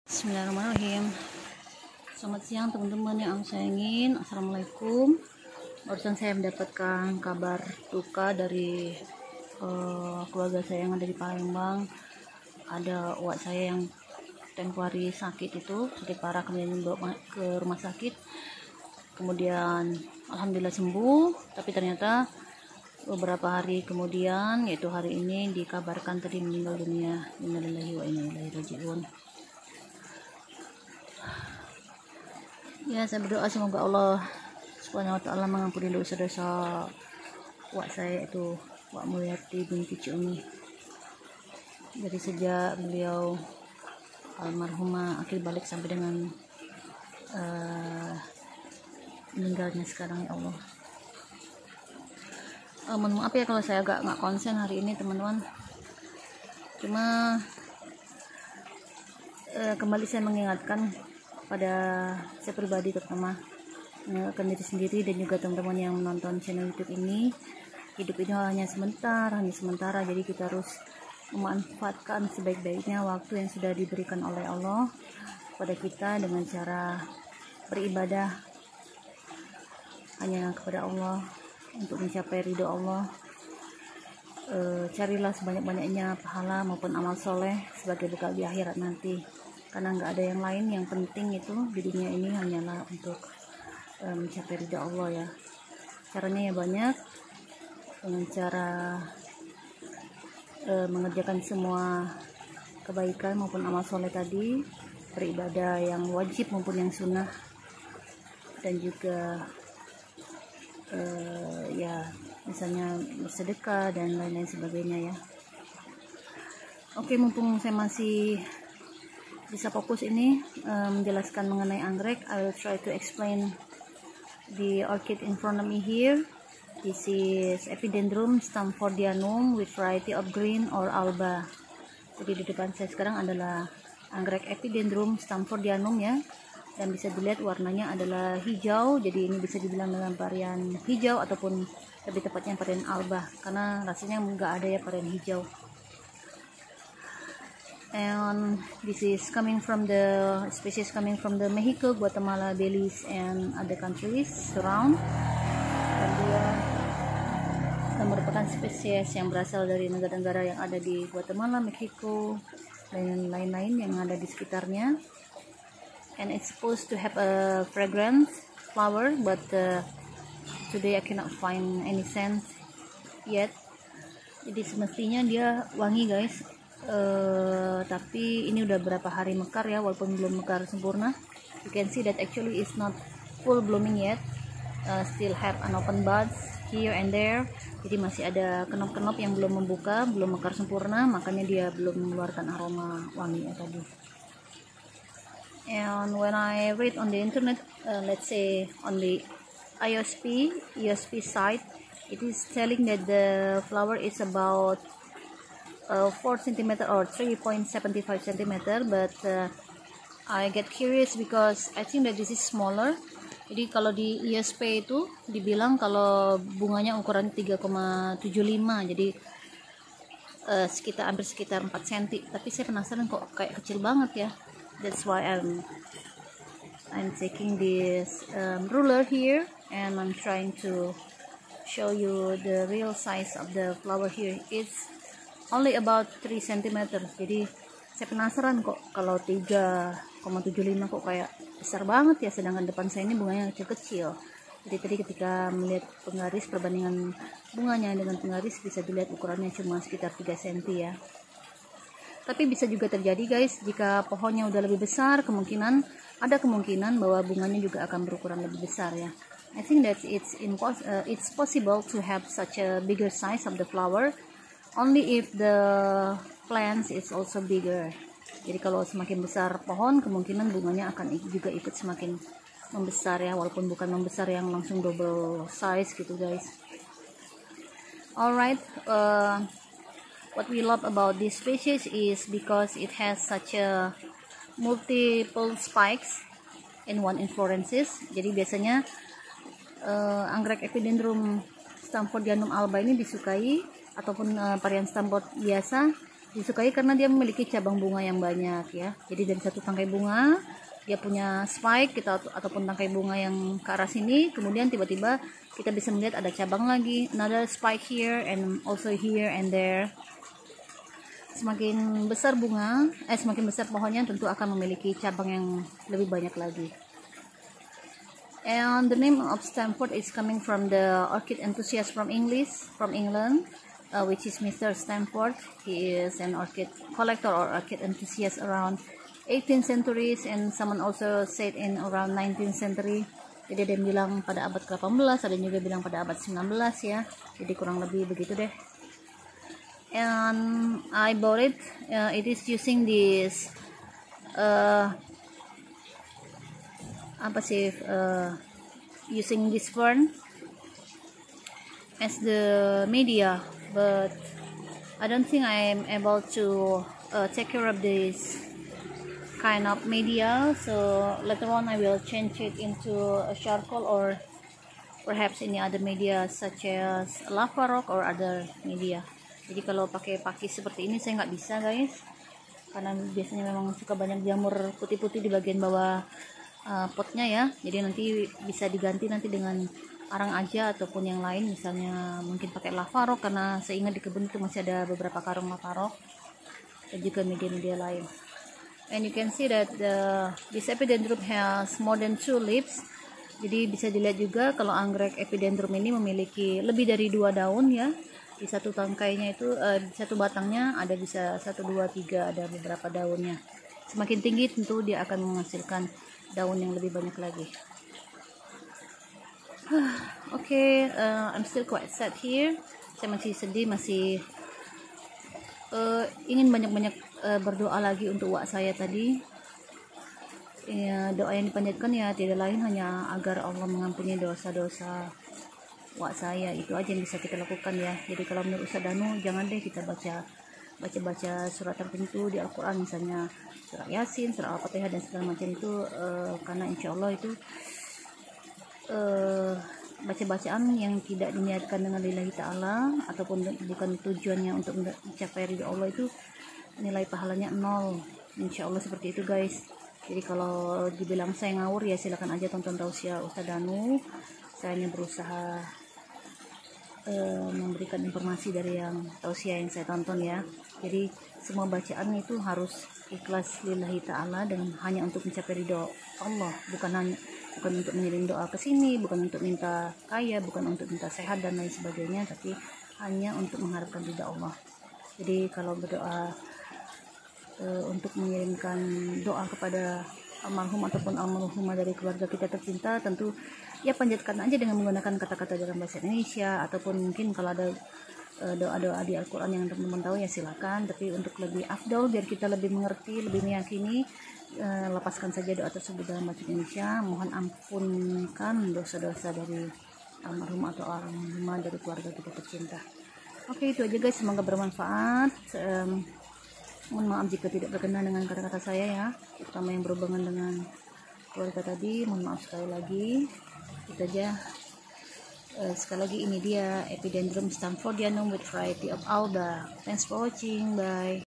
Bismillahirrahmanirrahim. Selamat siang teman-teman yang aku sayangin. Assalamualaikum. Barusan saya mendapatkan kabar duka dari keluarga saya yang ada di Palembang. Ada uak saya yang temporary sakit itu, sakit parah, kemudian dibawa ke rumah sakit. Kemudian alhamdulillah sembuh, tapi ternyata beberapa hari kemudian, yaitu hari ini, dikabarkan tadi meninggal dunia. Innalillahi wa inna ilaihi raji'un. Ya, saya berdoa semoga Allah Subhanahu wa taala mengampuni dosa-dosa wak saya, itu Wak Mulyati binti Cumi. Dari sejak beliau almarhumah akhir balik sampai dengan meninggalnya sekarang, ya Allah. Mohon maaf ya kalau saya agak nggak konsen hari ini teman-teman. Cuma kembali saya mengingatkan pada saya pribadi, terutama mengingatkan diri sendiri dan juga teman-teman yang menonton channel YouTube ini. Hidup ini hanya sementara, jadi kita harus memanfaatkan sebaik-baiknya waktu yang sudah diberikan oleh Allah kepada kita dengan cara beribadah hanya kepada Allah untuk mencapai ridho Allah. Carilah sebanyak-banyaknya pahala maupun amal soleh sebagai bekal di akhirat nanti, karena nggak ada yang lain. Yang penting itu di dunia ini hanyalah untuk mencapai ridha Allah ya. Caranya ya banyak, dengan cara mengerjakan semua kebaikan maupun amal soleh tadi, beribadah yang wajib maupun yang sunnah, dan juga ya misalnya bersedekah dan lain-lain sebagainya ya. Oke, mumpung saya masih bisa fokus ini menjelaskan mengenai anggrek, I will try to explain the orchid in front of me here. This is Epidendrum stamfordianum with variety of green or alba. Jadi di depan saya sekarang adalah anggrek Epidendrum stamfordianum ya, dan bisa dilihat warnanya adalah hijau. Jadi ini bisa dibilang dengan varian hijau ataupun lebih tepatnya varian alba, karena rasanya nggak ada ya varian hijau. And this is coming from the species coming from the Mexico, Guatemala, Belize, and other countries surround. Dan dia merupakan spesies yang berasal dari negara-negara yang ada di Guatemala, Mexico, dan lain-lain yang ada di sekitarnya. And it's supposed to have a fragrant flower, but today I cannot find any scent yet. Jadi semestinya dia wangi guys. Tapi ini udah berapa hari mekar ya, walaupun belum mekar sempurna. You can see that actually it's not full blooming yet, still have an open buds here and there. Jadi masih ada kenop-kenop yang belum membuka, belum mekar sempurna, makanya dia belum mengeluarkan aroma wangi ya tadi. And when I read on the internet, let's say on the ISP site, it is telling that the flower is about 4 cm or 3.75 cm, but I get curious because I think that this is smaller. Jadi kalau di ISP itu dibilang kalau bunganya ukuran 3,75, jadi hampir sekitar 4 cm, tapi saya penasaran kok kayak kecil banget ya. That's why I'm taking this ruler here and I'm trying to show you the real size of the flower here. It's only about 3 cm. Jadi saya penasaran kok kalau 3,75 kok kayak besar banget ya, sedangkan depan saya ini bunganya kecil-kecil. Jadi tadi ketika melihat penggaris, perbandingan bunganya dengan penggaris, bisa dilihat ukurannya cuma sekitar 3 cm ya. Tapi bisa juga terjadi guys, jika pohonnya udah lebih besar, ada kemungkinan bahwa bunganya juga akan berukuran lebih besar ya. I think that it's possible to have such a bigger size of the flower only if the plants is also bigger. Jadi kalau semakin besar pohon, kemungkinan bunganya akan juga ikut semakin membesar ya, walaupun bukan membesar yang langsung double size gitu guys. Alright, what we love about this species is because it has such a multiple spikes in one inflorescence. Jadi biasanya anggrek Epidendrum stamfordianum alba ini disukai, ataupun varian stampot biasa, Disukai karena dia memiliki cabang bunga yang banyak ya. Jadi dari satu tangkai bunga dia punya spike kita ataupun tangkai bunga yang ke arah sini, kemudian tiba-tiba kita bisa melihat ada cabang lagi, another spike here and also here and there. Semakin besar semakin besar pohonnya tentu akan memiliki cabang yang lebih banyak lagi. And the name of Stamford is coming from the orchid enthusiast from England, which is Mr. Stamford. He is an orchid collector or orchid enthusiast around 18th centuries, and someone also said in around 19th century. Jadi ada yang bilang pada abad ke-18, ada yang juga bilang pada abad 19 ya. Jadi kurang lebih begitu deh. And I bought it. It is using this using this fern as the media, but I don't think I am able to take care of this kind of media, so later on I will change it into a charcoal or perhaps any other media such as lava rock or other media. Jadi kalau pakai pakis seperti ini saya nggak bisa guys, karena biasanya memang suka banyak jamur putih-putih di bagian bawah potnya ya. Jadi nanti bisa diganti nanti dengan arang aja ataupun yang lain, misalnya mungkin pakai lava rock, karena saya ingat di kebun itu masih ada beberapa karung lava rock dan juga media-media lain. And you can see that this epidendrum has more than 2 leaves. Jadi bisa dilihat juga kalau anggrek epidendrum ini memiliki lebih dari 2 daun ya. Di satu tangkainya itu di satu batangnya ada bisa 1, 2, 3 ada beberapa daunnya. Semakin tinggi tentu dia akan menghasilkan daun yang lebih banyak lagi. Okay, I'm still quite sad here. Saya masih sedih, masih ingin banyak-banyak berdoa lagi untuk wak saya tadi. Ya, doa yang dipanjatkan ya tidak lain hanya agar Allah mengampuni dosa-dosa wak saya. Itu aja yang bisa kita lakukan ya. Jadi kalau menurut Ustaz Danu, jangan deh kita baca surat tertentu di Al-Quran, misalnya surat Yasin, surat Al-Fatihah dan segala macam itu, karena insya Allah itu baca-bacaan yang tidak diniatkan dengan lillahi ta'ala ataupun bukan tujuannya untuk mencapai ridho Allah, itu nilai pahalanya 0, insya Allah seperti itu guys. Jadi kalau dibilang saya ngawur ya silakan aja tonton tausiah Ustaz Danu. Saya hanya berusaha memberikan informasi dari yang tausiah yang saya tonton ya. Jadi semua bacaan itu harus ikhlas lillahi ta'ala dan hanya untuk mencapai ridho Allah, bukan untuk mengirim doa ke sini, bukan untuk minta kaya, bukan untuk minta sehat dan lain sebagainya, tapi hanya untuk mengharapkan ridho Allah. Jadi kalau berdoa untuk mengirimkan doa kepada almarhum ataupun almarhumah dari keluarga kita tercinta, tentu ya panjatkan aja dengan menggunakan kata-kata dalam bahasa Indonesia, ataupun mungkin kalau ada doa-doa di Al-Quran yang teman-teman tahu ya silakan. Tapi untuk lebih afdol, biar kita lebih mengerti, lebih meyakini, lepaskan saja doa tersebut dalam bahasa Indonesia. Mohon ampunkan dosa-dosa dari almarhum atau almarhumah dari keluarga kita tercinta. Oke, itu aja guys, semoga bermanfaat. Mohon maaf jika tidak berkenan dengan kata-kata saya ya, terutama yang berhubungan dengan keluarga tadi. Mohon maaf sekali lagi. Itu aja. Sekali lagi ini dia Epidendrum Stamfordianum with variety of alba. Thanks for watching. Bye.